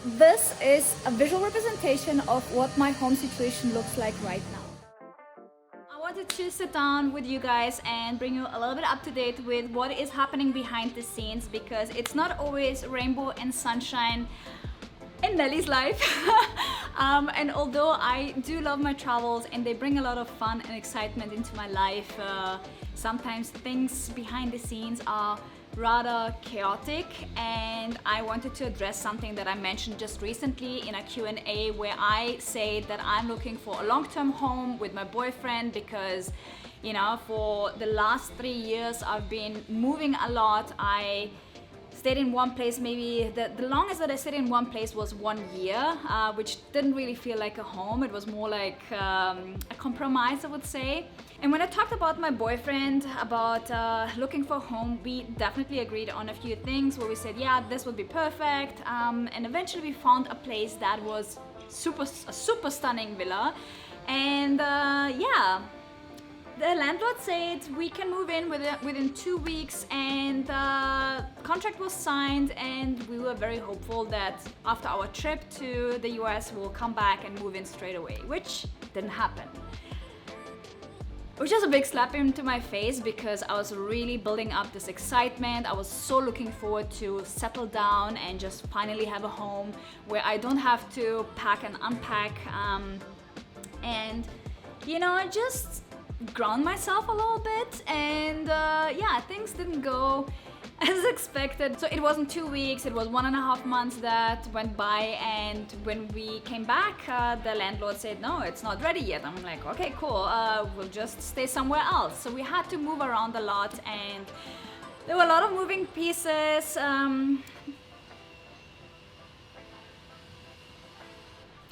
This is a visual representation of what my home situation looks like right now. I wanted to sit down with you guys and bring you a little bit up to date with what is happening behind the scenes, because it's not always rainbow and sunshine in Nelly's life. And although I do love my travels and they bring a lot of fun and excitement into my life, sometimes things behind the scenes are rather chaotic, and I wanted to address something that I mentioned just recently in a Q&A, where I say that I'm looking for a long-term home with my boyfriend because, you know, for the last 3 years I've been moving a lot. I stayed in one place, maybe the longest that I stayed in one place was 1 year, which didn't really feel like a home. It was more like a compromise, I would say. And when I talked about my boyfriend about looking for a home, we definitely agreed on a few things where we said, yeah, this would be perfect. And eventually we found a place that was a super stunning villa. And yeah, the landlord said we can move in within 2 weeks, and contract was signed, and we were very hopeful that after our trip to the US we'll come back and move in straight away, which didn't happen. Which was a big slap into my face, because I was really building up this excitement. I was so looking forward to settle down and just finally have a home where I don't have to pack and unpack, and you know, just ground myself a little bit. And yeah, things didn't go as expected. So it wasn't 2 weeks, it was 1.5 months that went by, and when we came back, the landlord said, no, it's not ready yet. I'm like, okay, cool, we'll just stay somewhere else. So we had to move around a lot, and there were a lot of moving pieces.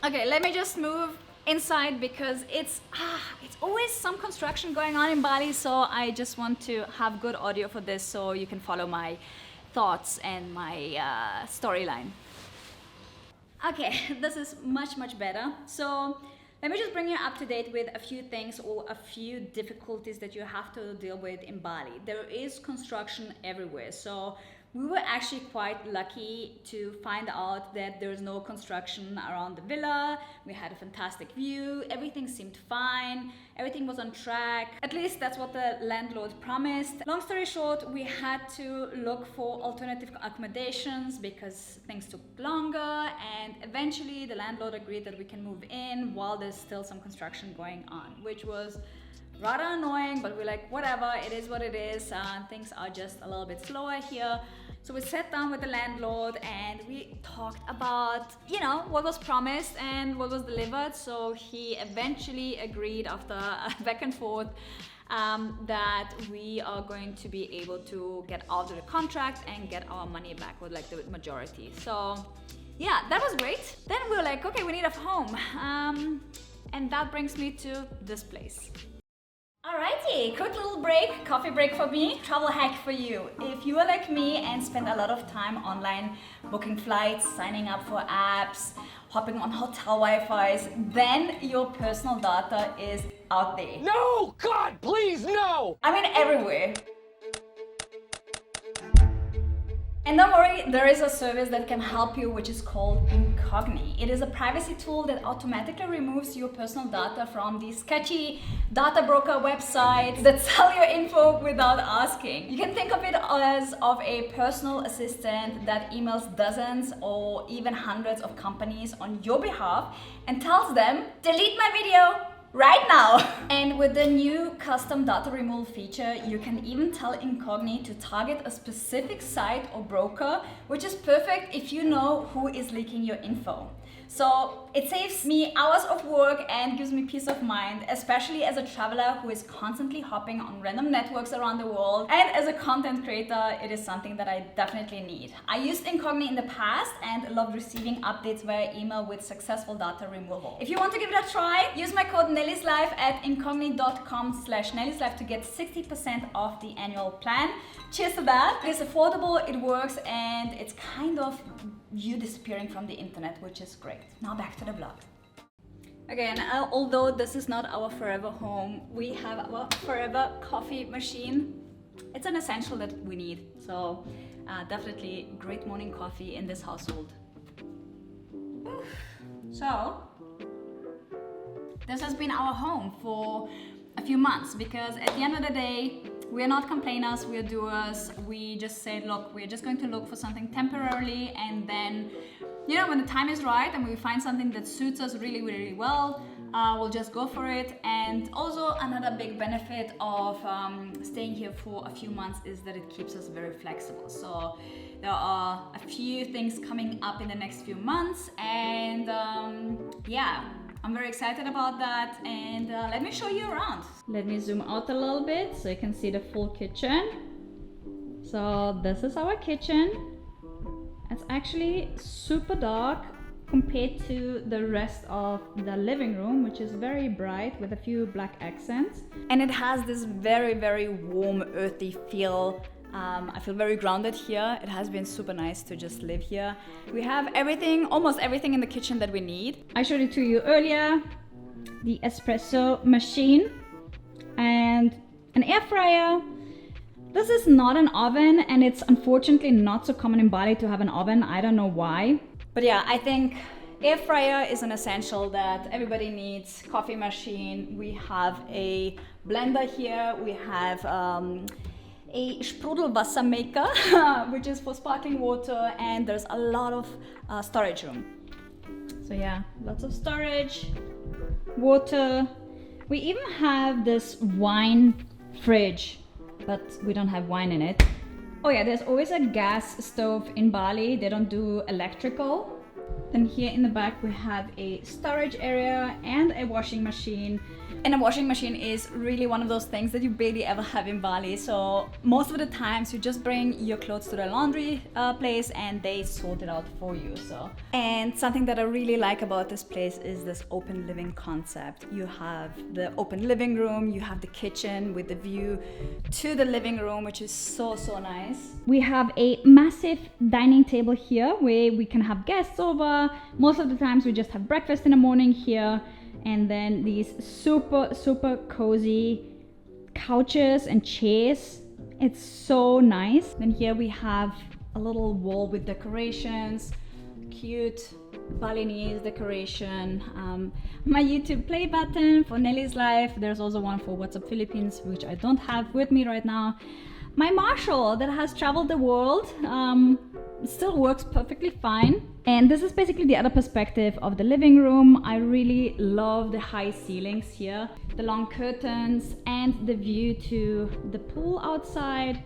Okay, let me just move inside, because it's always some construction going on in Bali, so I just want to have good audio for this so you can follow my thoughts and my storyline. Okay, this is much better. So let me just bring you up to date with a few things or a few difficulties that you have to deal with in Bali. There is construction everywhere, so we were actually quite lucky to find out that there's no construction around the villa. We had a fantastic view, everything seemed fine, everything was on track. At least that's what the landlord promised. Long story short, we had to look for alternative accommodations because things took longer, and eventually the landlord agreed that we can move in while there's still some construction going on, which was rather annoying, but we're like, whatever, it is what it is. Things are just a little bit slower here. So we sat down with the landlord and we talked about, you know, what was promised and what was delivered. So he eventually agreed, after a back and forth, that we are going to be able to get out of the contract and get our money back, with like the majority. So yeah, that was great. Then we were like, okay, we need a home. And that brings me to this place. Alrighty, quick little break, coffee break for me, travel hack for you. If you are like me and spend a lot of time online booking flights, signing up for apps, hopping on hotel Wi-Fi's, then your personal data is out there. No! God, please, no! I mean, everywhere. And don't worry, there is a service that can help you, which is called Incogni. It is a privacy tool that automatically removes your personal data from these sketchy data broker websites that sell your info without asking. You can think of it as of a personal assistant that emails dozens or even hundreds of companies on your behalf and tells them, delete my video right now. And with the new custom data removal feature, you can even tell Incogni to target a specific site or broker, which is perfect if you know who is leaking your info. So it saves me hours of work and gives me peace of mind, especially as a traveler who is constantly hopping on random networks around the world. And as a content creator, it is something that I definitely need. I used Incogni in the past and loved receiving updates via email with successful data removal. If you want to give it a try, use my code Nellyslife at incogni.com/Nellyslife to get 60% off the annual plan. Cheers to that. It's affordable, it works, and it's kind of you disappearing from the internet, which is great. Now back to the vlog. Okay, and although this is not our forever home, we have our forever coffee machine. It's an essential that we need. So definitely great morning coffee in this household. So this has been our home for a few months, because at the end of the day, we're not complainers, we're doers. We just said, look, we're just going to look for something temporarily, and then, you know, when the time is right and we find something that suits us really, really well, we'll just go for it. And also another big benefit of staying here for a few months is that it keeps us very flexible. So there are a few things coming up in the next few months, and yeah, I'm very excited about that, and let me show you around. Let me zoom out a little bit so you can see the full kitchen. So this is our kitchen. It's actually super dark compared to the rest of the living room, which is very bright with a few black accents. And it has this very, very warm, earthy feel. I feel very grounded here. It has been super nice to just live here. We have everything, almost everything in the kitchen that we need. I showed it to you earlier. The espresso machine and an air fryer. This is not an oven, and it's unfortunately not so common in Bali to have an oven. I don't know why. But yeah, I think air fryer is an essential that everybody needs. Coffee machine. We have a blender here. We have a Sprudelwasser maker, which is for sparkling water, and there's a lot of storage room. So yeah, lots of storage, water. We even have this wine fridge, but we don't have wine in it. Oh yeah, there's always a gas stove in Bali. They don't do electrical. Then here in the back we have a storage area and a washing machine. And a washing machine is really one of those things that you barely ever have in Bali. So most of the times you just bring your clothes to the laundry place and they sort it out for you. And something that I really like about this place is this open living concept. You have the open living room, you have the kitchen with the view to the living room, which is so, so nice. We have a massive dining table here where we can have guests over. Most of the times we just have breakfast in the morning here. And then these super, super cozy couches and chairs. It's so nice. Then here we have a little wall with decorations, cute Balinese decoration. My YouTube play button for Nellyslife. There's also one for WhatsApp Philippines, which I don't have with me right now. My Marshall that has traveled the world still works perfectly fine. And this is basically the other perspective of the living room. I really love the high ceilings here, the long curtains, and the view to the pool outside,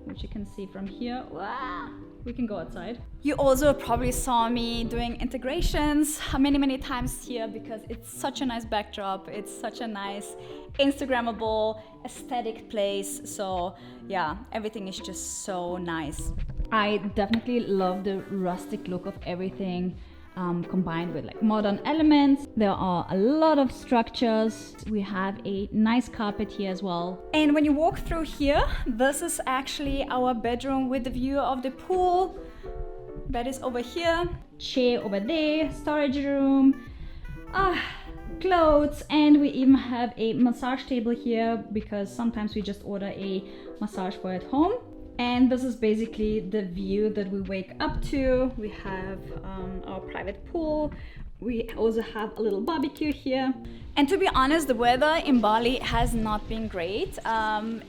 which you can see from here. Wow. We can go outside. You also probably saw me doing integrations many times here because it's such a nice backdrop. It's such a nice Instagrammable aesthetic place. So yeah, everything is just so nice. I definitely love the rustic look of everything, combined with like modern elements. There are a lot of structures. We have a nice carpet here as well. And when you walk through here, this is actually our bedroom with the view of the pool. Bed is over here, chair over there, storage room, clothes, and we even have a massage table here because sometimes we just order a massage for at home. And this is basically the view that we wake up to. We have our private pool. We also have a little barbecue here. And to be honest, the weather in Bali has not been great.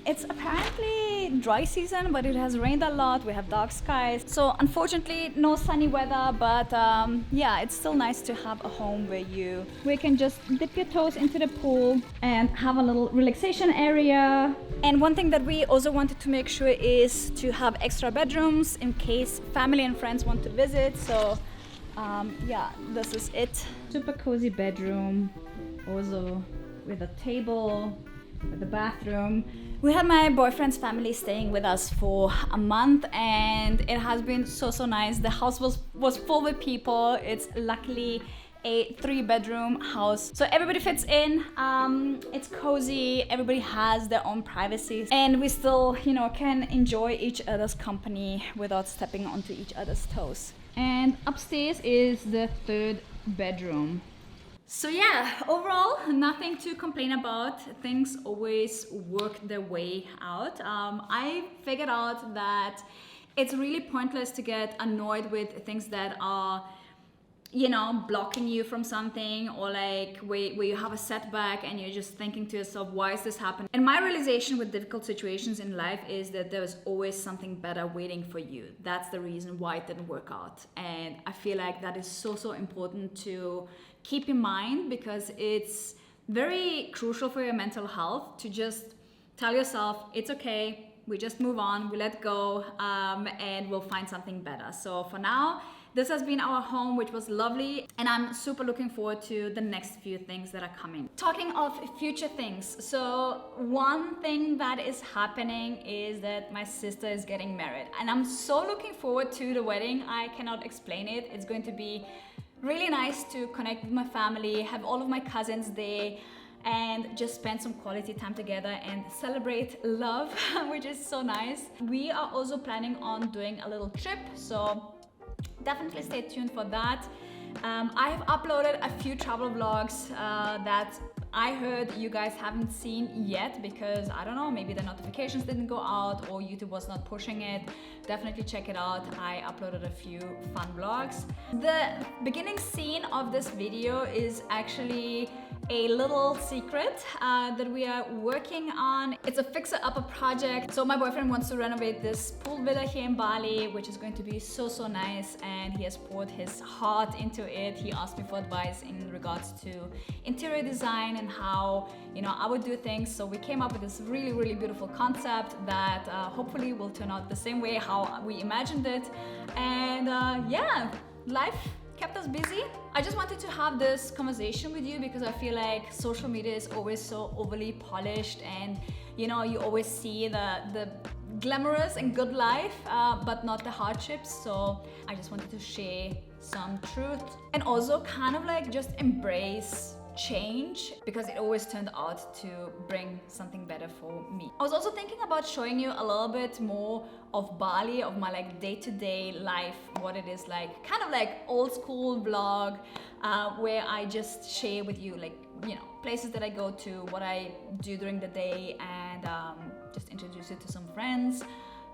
It's apparently dry season, but it has rained a lot. We have dark skies. So unfortunately, no sunny weather, but yeah, it's still nice to have a home where we can just dip your toes into the pool and have a little relaxation area. And one thing that we also wanted to make sure is to have extra bedrooms in case family and friends want to visit. So yeah, this is it. Super cozy bedroom, also with a table, with the bathroom. We had my boyfriend's family staying with us for a month, and it has been so nice. The house was full with people. It's luckily a 3-bedroom house, so everybody fits in. It's cozy, everybody has their own privacy, and we still, you know, can enjoy each other's company without stepping onto each other's toes. And upstairs is the 3rd bedroom. So yeah, overall, nothing to complain about. Things always work their way out. I figured out that it's really pointless to get annoyed with things that are, you know, blocking you from something, or like where you have a setback and you're just thinking to yourself, why is this happening? And my realization with difficult situations in life is that there's always something better waiting for you. That's the reason why it didn't work out. And I feel like that is so important to keep in mind, because it's very crucial for your mental health to just tell yourself, it's okay, we just move on, we let go, and we'll find something better. So for now, this has been our home, which was lovely, and I'm super looking forward to the next few things that are coming. Talking of future things, so one thing that is happening is that my sister is getting married, and I'm so looking forward to the wedding. I cannot explain it. It's going to be really nice to connect with my family, have all of my cousins there, and just spend some quality time together and celebrate love, which is so nice. We are also planning on doing a little trip, so definitely stay tuned for that. I have uploaded a few travel vlogs that I heard you guys haven't seen yet, because I don't know, maybe the notifications didn't go out or YouTube was not pushing it. Definitely check it out. I uploaded a few fun vlogs. The beginning scene of this video is actually a little secret that we are working on. It's a fixer-upper project. So my boyfriend wants to renovate this pool villa here in Bali, which is going to be so nice, and he has poured his heart into it. He asked me for advice in regards to interior design and how, you know, I would do things. So we came up with this really beautiful concept that hopefully will turn out the same way how we imagined it. And yeah, life kept us busy. I just wanted to have this conversation with you because I feel like social media is always so overly polished, and you know, you always see the glamorous and good life, but not the hardships. So I just wanted to share some truth and also kind of like just embrace change, because it always turned out to bring something better for me. I was also thinking about showing you a little bit more of Bali, of my like day-to-day life, what it is like, kind of like old school vlog, where I just share with you, like, you know, places that I go to, what I do during the day, and just introduce it to some friends,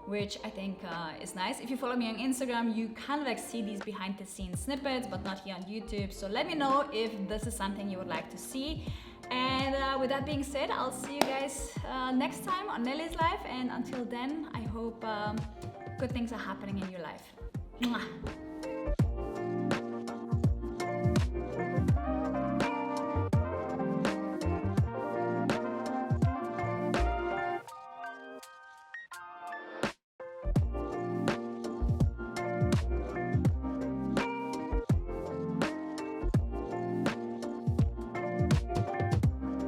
which I think is nice. If you follow me on Instagram, you kind of like see these behind the scenes snippets, but not here on YouTube. So let me know if this is something you would like to see. And with that being said, I'll see you guys next time on Nellyslife. And until then, I hope good things are happening in your life. Mwah.